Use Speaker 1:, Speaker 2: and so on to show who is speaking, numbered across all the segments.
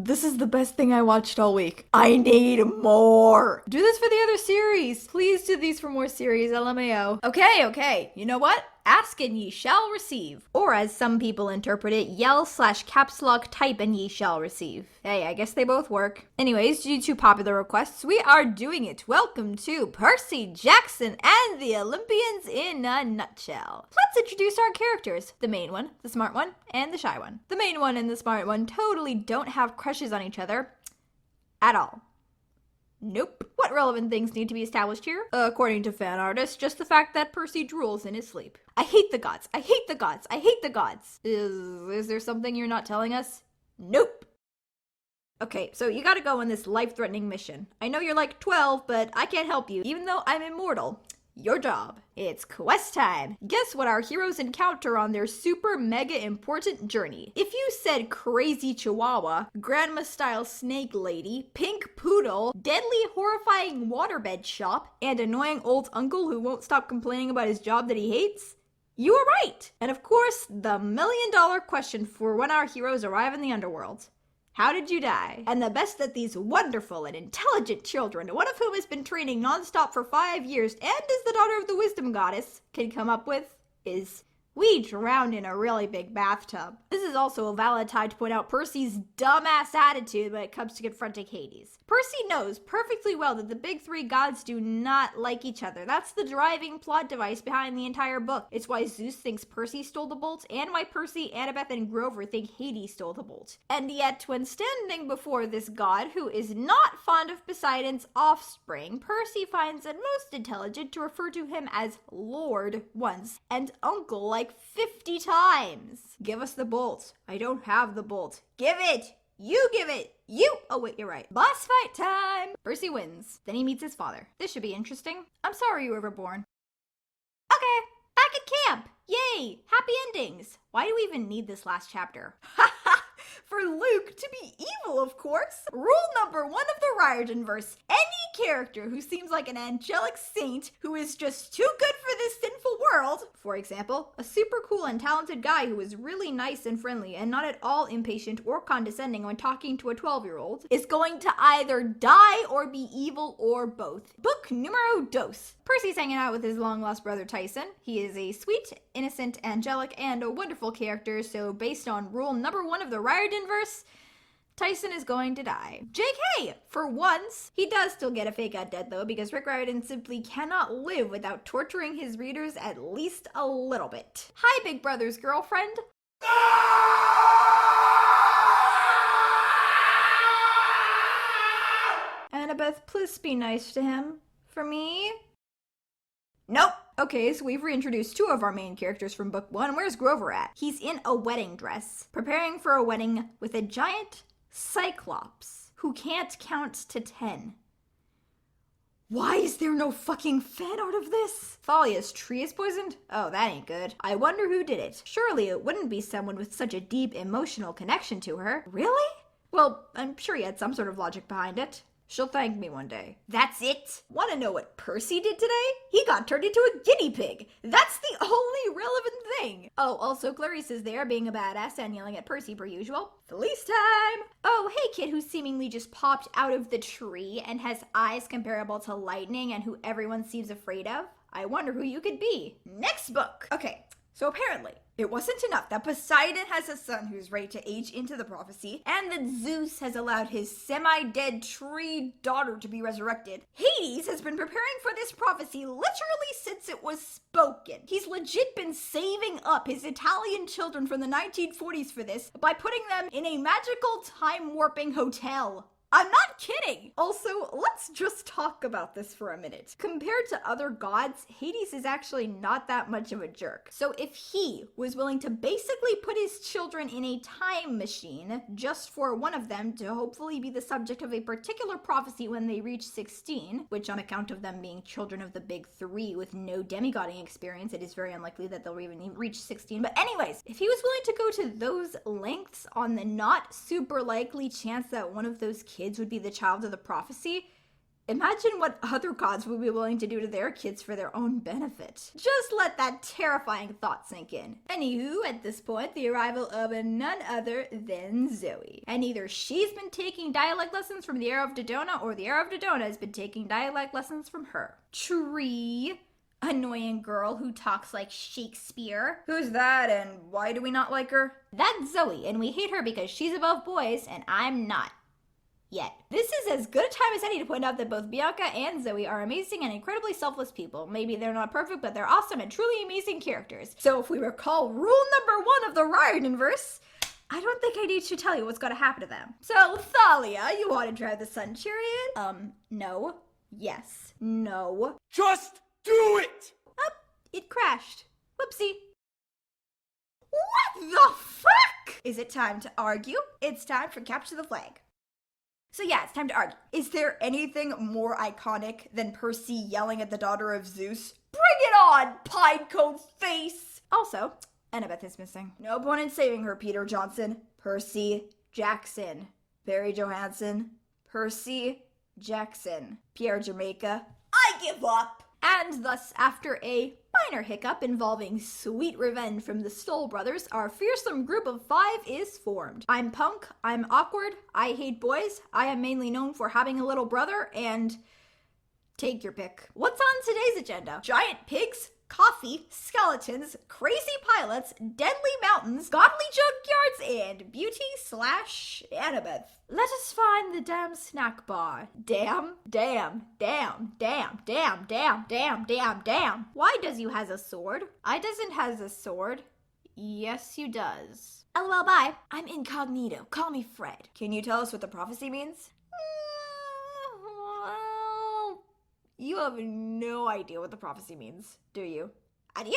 Speaker 1: this is the best thing I watched all week. I need more. Do this for the other series. Please do these for more series, LMAO. Okay. You know what? Ask and ye shall receive. Or as some people interpret it, yell/caps lock type and ye shall receive. Hey, I guess they both work. Anyways, due to popular requests, we are doing it. Welcome to Percy Jackson and the Olympians in a nutshell. Let's introduce our characters. The main one, the smart one, and the shy one. The main one and the smart one totally don't have crushes on each other at all. Nope. What relevant things need to be established here? According to fan artists, just the fact that Percy drools in his sleep. I hate the gods. I hate the gods. I hate the gods. Is there something you're not telling us? Nope. Okay, so you gotta go on this life-threatening mission. I know you're like 12, but I can't help you, even though I'm immortal. Your job. It's quest time. Guess what our heroes encounter on their super mega important journey. If you said crazy chihuahua, grandma style snake lady, pink poodle, deadly horrifying waterbed shop, and annoying old uncle who won't stop complaining about his job that he hates, you were right. And of course, the $1,000,000 question for when our heroes arrive in the Underworld. How did you die? And the best that these wonderful and intelligent children, one of whom has been training nonstop for 5 years and is the daughter of the wisdom goddess, can come up with is, we drowned in a really big bathtub. This is also a valid time to point out Percy's dumbass attitude when it comes to confronting Hades. Percy knows perfectly well that the big three gods do not like each other. That's the driving plot device behind the entire book. It's why Zeus thinks Percy stole the bolt, and why Percy, Annabeth, and Grover think Hades stole the bolt. And yet, when standing before this god who is not fond of Poseidon's offspring, Percy finds it most intelligent to refer to him as Lord once, and Uncle like 50 times. Give us the bolt. I don't have the bolt. Give it! You give it! You! Oh wait, you're right. Boss fight time! Percy wins. Then he meets his father. This should be interesting. I'm sorry you were ever born. Okay, back at camp! Yay! Happy endings! Why do we even need this last chapter? For Luke to be evil, of course. Rule number 1 of the Riordan verse. Any character who seems like an angelic saint who is just too good for this sinful world, for example, a super cool and talented guy who is really nice and friendly and not at all impatient or condescending when talking to a 12-year-old, is going to either die or be evil or both. Book numero dos. Percy's hanging out with his long-lost brother Tyson. He is a sweet, innocent, angelic, and a wonderful character, so based on rule number 1 of the Riordan verse, Tyson is going to die. JK! For once, he does still get a fake out dead though, because Rick Riordan simply cannot live without torturing his readers at least a little bit. Hi, Big Brother's girlfriend. Annabeth, please be nice to him. For me? Nope. Okay, so we've reintroduced 2 of our main characters from book 1. Where's Grover at? He's in a wedding dress, preparing for a wedding with a giant Cyclops who can't count to 10. Why is there no fucking fan art of this? Thalia's tree is poisoned? Oh, that ain't good. I wonder who did it. Surely it wouldn't be someone with such a deep emotional connection to her. Really? Well, I'm sure he had some sort of logic behind it. She'll thank me one day. That's it? Want to know what Percy did today? He got turned into a guinea pig. That's the only relevant thing. Oh, also Clarice is there being a badass and yelling at Percy per usual. Felice time! Oh, hey kid who seemingly just popped out of the tree and has eyes comparable to lightning and who everyone seems afraid of. I wonder who you could be. Next book. Okay, so apparently, it wasn't enough that Poseidon has a son who's ready to age into the prophecy, and that Zeus has allowed his semi-dead tree daughter to be resurrected. Hades has been preparing for this prophecy literally since it was spoken. He's legit been saving up his Italian children from the 1940s for this by putting them in a magical time-warping hotel. I'm not kidding! Also, let's just talk about this for a minute. Compared to other gods, Hades is actually not that much of a jerk. So if he was willing to basically put his children in a time machine just for one of them to hopefully be the subject of a particular prophecy when they reach 16, which on account of them being children of the big 3 with no demigodding experience, it is very unlikely that they'll even reach 16. But anyways, if he was willing to go to those lengths on the not super likely chance that one of those kids would be the child of the prophecy, Imagine what other gods would be willing to do to their kids for their own benefit. Just let that terrifying thought sink in. Anywho, at this point, the arrival of none other than Zoe. And either she's been taking dialect lessons from the heir of Dodona, or the heir of Dodona has been taking dialect lessons from her. Tree. Annoying girl who talks like Shakespeare. Who's that, and why do we not like her? That's Zoe, and we hate her because she's above boys, and I'm not. Yet. This is as good a time as any to point out that both Bianca and Zoe are amazing and incredibly selfless people. Maybe they're not perfect, but they're awesome and truly amazing characters. So if we recall rule number 1 of the Riordan verse, I don't think I need to tell you what's going to happen to them. So, Thalia, you want to drive the sun chariot? No. Yes. No.
Speaker 2: Just do it!
Speaker 1: It crashed. Whoopsie. What the fuck? Is it time to argue? It's time for capture the flag. So yeah, it's time to argue. Is there anything more iconic than Percy yelling at the daughter of Zeus? Bring it on, pinecoat face! Also, Annabeth is missing. No point in saving her, Peter Johnson. Percy Jackson. Barry Johansson. Percy Jackson. Pierre Jamaica. I give up! And thus, after a minor hiccup involving sweet revenge from the Stoll brothers, our fearsome group of 5 is formed. I'm punk, I'm awkward, I hate boys, I am mainly known for having a little brother, and take your pick. What's on today's agenda? Giant pigs, coffee, skeletons, crazy pilots, deadly mountains, godly junkyards, and beauty/Annabeth. Let us find the damn snack bar. Damn. Why does you has a sword? I doesn't has a sword. Yes, you does. LOL, bye. I'm incognito. Call me Fred. Can you tell us what the prophecy means? Well, you have no idea what the prophecy means, do you? Adios!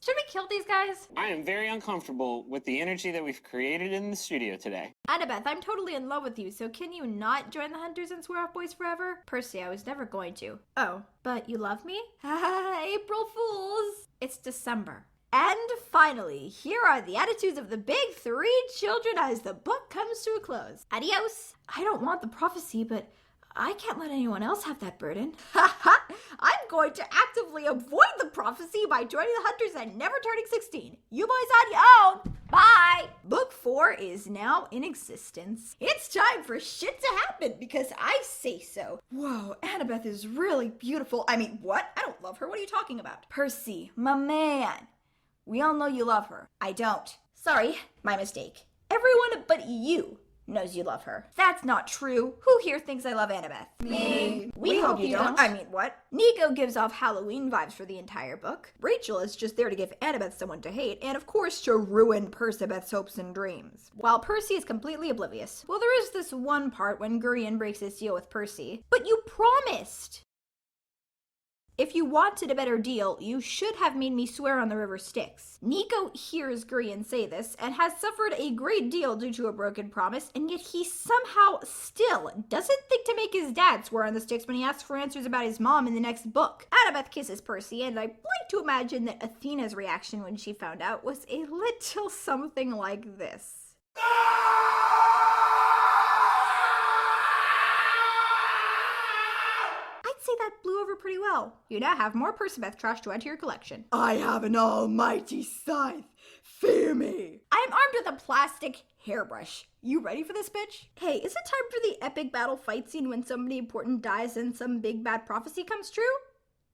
Speaker 1: Should we kill these guys?
Speaker 2: I am very uncomfortable with the energy that we've created in the studio today.
Speaker 1: Annabeth, I'm totally in love with you, so can you not join the Hunters and swear off boys forever? Percy, I was never going to. Oh, but you love me? April Fools! It's December. And finally, here are the attitudes of the big 3 children as the book comes to a close. Adios! I don't want the prophecy, but I can't let anyone else have that burden. I'm going to actively avoid the prophecy by joining the Hunters and never turning 16. You boys on your own. Bye. Book 4 is now in existence. It's time for shit to happen because I say so. Whoa, Annabeth is really beautiful. I mean, what? I don't love her. What are you talking about? Percy, my man. We all know you love her. I don't. Sorry, my mistake. Everyone but you knows you love her. That's not true. Who here thinks I love Annabeth? Me. We hope you don't. I mean, what? Nico gives off Halloween vibes for the entire book. Rachel is just there to give Annabeth someone to hate, and of course to ruin Percabeth's hopes and dreams. While Percy is completely oblivious. Well, there is this one part when Gurion breaks his deal with Percy. But you promised! If you wanted a better deal, you should have made me swear on the river Styx. Nico hears Gurion say this and has suffered a great deal due to a broken promise, and yet he somehow still doesn't think to make his dad swear on the Styx when he asks for answers about his mom in the next book. Annabeth kisses Percy, and I like to imagine that Athena's reaction when she found out was a little something like this. Say that blew over pretty well. You now have more Percabeth trash to add to your collection. I have an almighty scythe. Fear me. I'm armed with a plastic hairbrush. You ready for this, bitch? Hey, is it time for the epic battle fight scene when somebody important dies and some big bad prophecy comes true?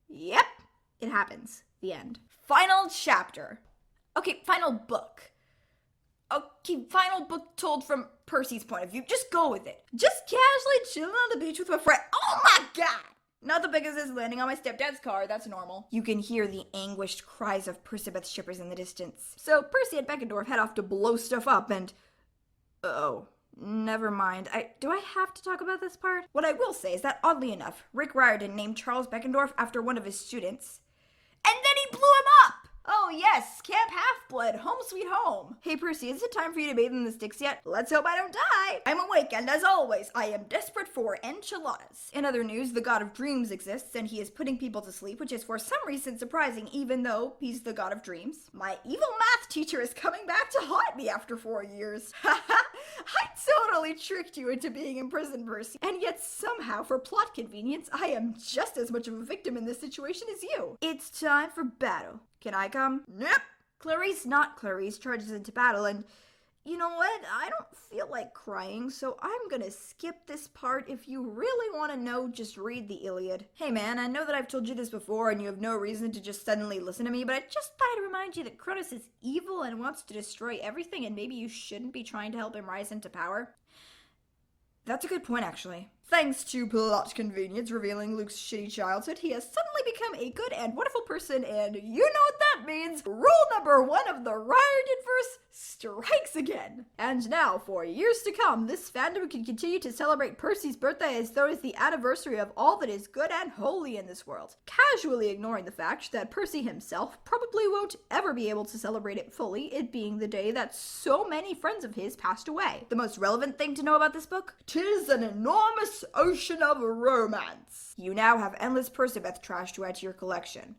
Speaker 1: Yep, it happens. The end. Final chapter. Okay, final book. Okay, final book told from Percy's point of view. Just go with it. Just casually chilling on the beach with my friend. Oh my god! Not the biggest is landing on my stepdad's car, that's normal. You can hear the anguished cries of Percabeth's shippers in the distance. So Percy and Beckendorf head off to blow stuff up and... Oh, never mind. Do I have to talk about this part? What I will say is that oddly enough, Rick Riordan named Charles Beckendorf after one of his students. And then he blew him up! Oh yes, Camp Half-Blood, home sweet home. Hey Percy, is it time for you to bathe in the Styx yet? Let's hope I don't die. I'm awake, and as always, I am desperate for enchiladas. In other news, the god of dreams exists, and he is putting people to sleep, which is for some reason surprising, even though he's the god of dreams. My evil math teacher is coming back to haunt me after 4 years. I totally tricked you into being imprisoned, Percy, and yet somehow, for plot convenience, I am just as much of a victim in this situation as you. It's time for battle. Can I come? Nope. Clarice charges into battle, and you know what? I don't feel like crying, so I'm gonna skip this part. If you really want to know, just read the Iliad. Hey man, I know that I've told you this before and you have no reason to just suddenly listen to me, but I just thought I'd remind you that Cronus is evil and wants to destroy everything, and maybe you shouldn't be trying to help him rise into power. That's a good point, actually. Thanks to plot convenience revealing Luke's shitty childhood, he has suddenly become a good and wonderful person, and you know what that means. Rule number 1 of the Riordan-verse strikes again. And now, for years to come, this fandom can continue to celebrate Percy's birthday as though it is the anniversary of all that is good and holy in this world, casually ignoring the fact that Percy himself probably won't ever be able to celebrate it fully, it being the day that so many friends of his passed away. The most relevant thing to know about this book? 'Tis an enormous ocean of romance. You now have endless Percabeth trash to add to your collection.